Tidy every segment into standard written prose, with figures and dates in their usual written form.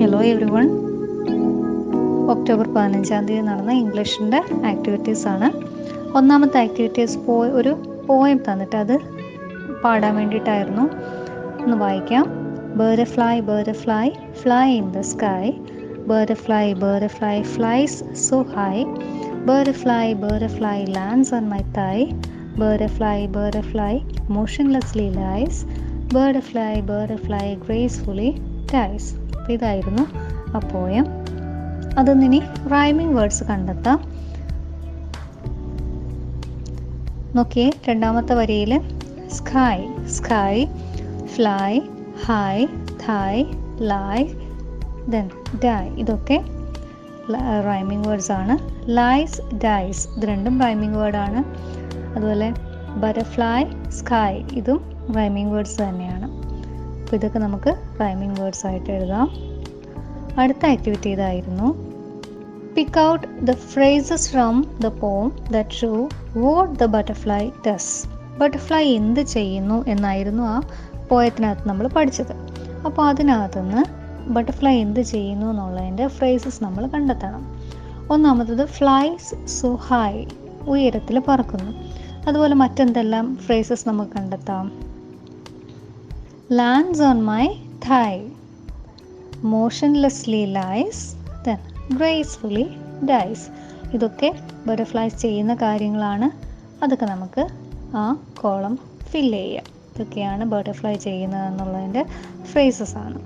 Hello every one. October 15 നടന്ന ഇംഗ്ലീഷിൻ്റെ ആക്ടിവിറ്റീസാണ്. ഒന്നാമത്തെ activities ഒരു പോയം തന്നിട്ട് അത് പാടാൻ വേണ്ടിയിട്ടായിരുന്നു. ഒന്ന് വായിക്കാം. Butterfly butterfly fly in the sky, butterfly butterfly flies so high, butterfly butterfly lands on my thigh, butterfly butterfly motionlessly lies, butterfly butterfly gracefully dies. അപ്പോൾ ഇതായിരുന്നു ആ പോയം. അതൊന്നിനി റൈമിംഗ് വേർഡ്സ് കണ്ടെത്താം. നോക്കിയേ, രണ്ടാമത്തെ വരിയിൽ sky sky, fly, high, thigh, lie, then die. ഇതൊക്കെ rhyming words ആണ്. Lies, dyes ഇത് രണ്ടും റൈമിംഗ് വേർഡാണ്. അതുപോലെ ബട്ടർഫ്ലൈ, സ്കൈ ഇതും റൈമിംഗ് വേർഡ്സ് തന്നെയാണ്. അപ്പോൾ ഇതൊക്കെ നമുക്ക് റൈമിംഗ് വേർഡ്സ് ആയിട്ട് എഴുതാം. അടുത്ത ആക്ടിവിറ്റി ഇതായിരുന്നു. Pick out the phrases from the poem that show what the butterfly does. Butterfly എന്ത് ചെയ്യുന്നു എന്നായിരുന്നു ആ പോയത്തിനകത്ത് നമ്മൾ പഠിച്ചത്. അപ്പോൾ അതിനകത്തുനിന്ന് ബട്ടർഫ്ലൈ എന്ത് ചെയ്യുന്നു എന്നുള്ളതിൻ്റെ ഫ്രേസസ് നമ്മൾ കണ്ടെത്തണം. ഒന്നാമത്തത് ഫ്ലൈസ് സോ ഹൈ, ഉയരത്തിൽ പറക്കുന്നു. അതുപോലെ മറ്റെന്തെല്ലാം ഫ്രേസസ് നമുക്ക് കണ്ടെത്താം? Lands on my thigh, motionlessly lies, then gracefully dies. ഇതൊക്കെ ബട്ടർഫ്ലൈസ് ചെയ്യുന്ന കാര്യങ്ങളാണ്. അതൊക്കെ നമുക്ക് ആ കോളം ഫില്ല് ചെയ്യാം. ഇതൊക്കെയാണ് ബട്ടർഫ്ലൈ ചെയ്യുന്നത് എന്നുള്ളതിൻ്റെ ഫ്രേസസ് ആണ്.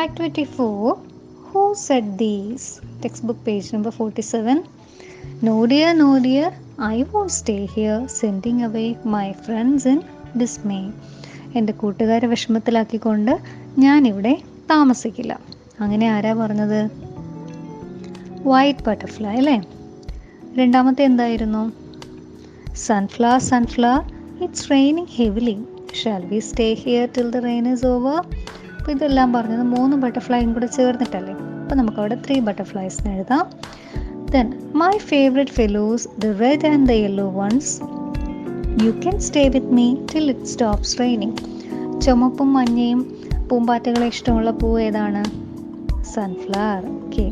Activity 4, who said these? Text book page number 47. No dear, no dear, I won't stay here, sending away my friends in dismay. എൻ്റെ കൂട്ടുകാരെ വിഷമത്തിലാക്കിക്കൊണ്ട് ഞാനിവിടെ താമസിക്കില്ല. അങ്ങനെ ആരാ പറഞ്ഞത്? വൈറ്റ് ബട്ടർഫ്ലൈ അല്ലേ? രണ്ടാമത്തെ എന്തായിരുന്നു? Sunflower sunflower, it's raining heavily, shall we stay here till the rain is over? അപ്പോൾ ഇതെല്ലാം പറഞ്ഞത് 3 ബട്ടർഫ്ലൈയും കൂടെ ചേർന്നിട്ടല്ലേ. അപ്പോൾ നമുക്കവിടെ 3 ബട്ടർഫ്ലൈസിന് എഴുതാം. Then my favorite fellows, the red and the yellow ones, you can stay with me till it stops raining. ചുമപ്പും മഞ്ഞയും പൂമ്പാറ്റകളെ ഇഷ്ടമുള്ള പൂ ഏതാണ്? Sunflower. Okay.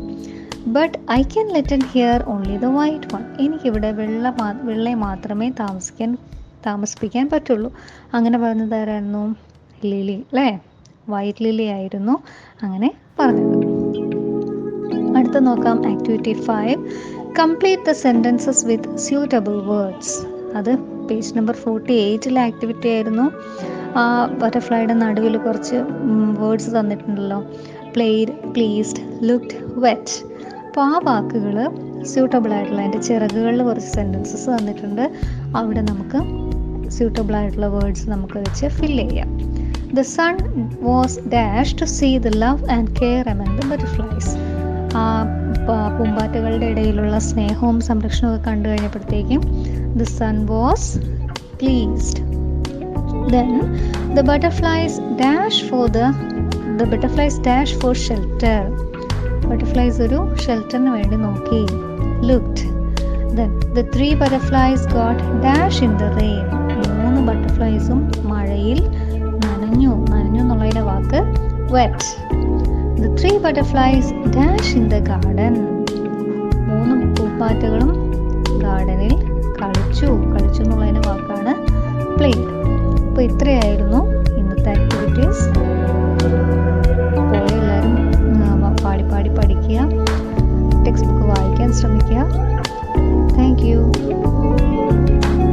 But I can let in here only the white one. എനിക്കിവിടെ വെള്ളയെ മാത്രമേ താമസിപ്പിക്കാൻ പറ്റുള്ളൂ. അങ്ങനെ പറഞ്ഞത് ആരായിരുന്നു? ലിലി അല്ലേ? വൈറ്റ് ലിലി ആയിരുന്നു അങ്ങനെ പറഞ്ഞത്. അടുത്ത നോക്കാം. Activity 5, complete the sentences with suitable words. അത് പേജ് നമ്പർ 48 ആക്ടിവിറ്റി ആയിരുന്നു. ആ ബട്ടർഫ്ലൈയുടെ നടുവിൽ കുറച്ച് വേർഡ്സ് തന്നിട്ടുണ്ടല്ലോ. Played, pleased, looked, wet. അപ്പോൾ ആ വാക്കുകൾ സ്യൂട്ടബിൾ ആയിട്ടുള്ള അതിൻ്റെ ചിറകുകളിൽ കുറച്ച് സെൻറ്റൻസസ് തന്നിട്ടുണ്ട്. അവിടെ നമുക്ക് സ്യൂട്ടബിൾ ആയിട്ടുള്ള വേർഡ്സ് നമുക്ക് വെച്ച് ഫില്ല് ചെയ്യാം. The sun was dashed to see the love and care among the butterflies. ആ പൂമ്പാറ്റകളുടെ ഇടയിലുള്ള സ്നേഹവും സംരക്ഷണവും ഒക്കെ കണ്ടു കഴിഞ്ഞപ്പോഴത്തേക്കും the sun was pleased. Then the butterflies dash for shelter. Butterflies ഒരു ഷെൽട്ടറിന് വേണ്ടി നോക്കി. Looked. Then the 3 butterflies got dash in the rain. 3 ബട്ടർഫ്ലൈസും മഴയിൽ നനഞ്ഞു എന്നുള്ളതിൻ്റെ വാക്ക് wet. The 3 butterflies dash in the garden. 3 പൂമ്പാറ്റകളും ഗാർഡനിൽ കളിച്ചു എന്നുള്ളതിൻ്റെ വാക്കാണ് played. അപ്പോൾ ഇത്രയായിരുന്നു ഇന്നത്തെ ആക്ടിവിറ്റീസ്. പോയി എല്ലാവരും പാടി പഠിക്കുക, ടെക്സ്റ്റ് ബുക്ക് വായിക്കാൻ ശ്രമിക്കുക.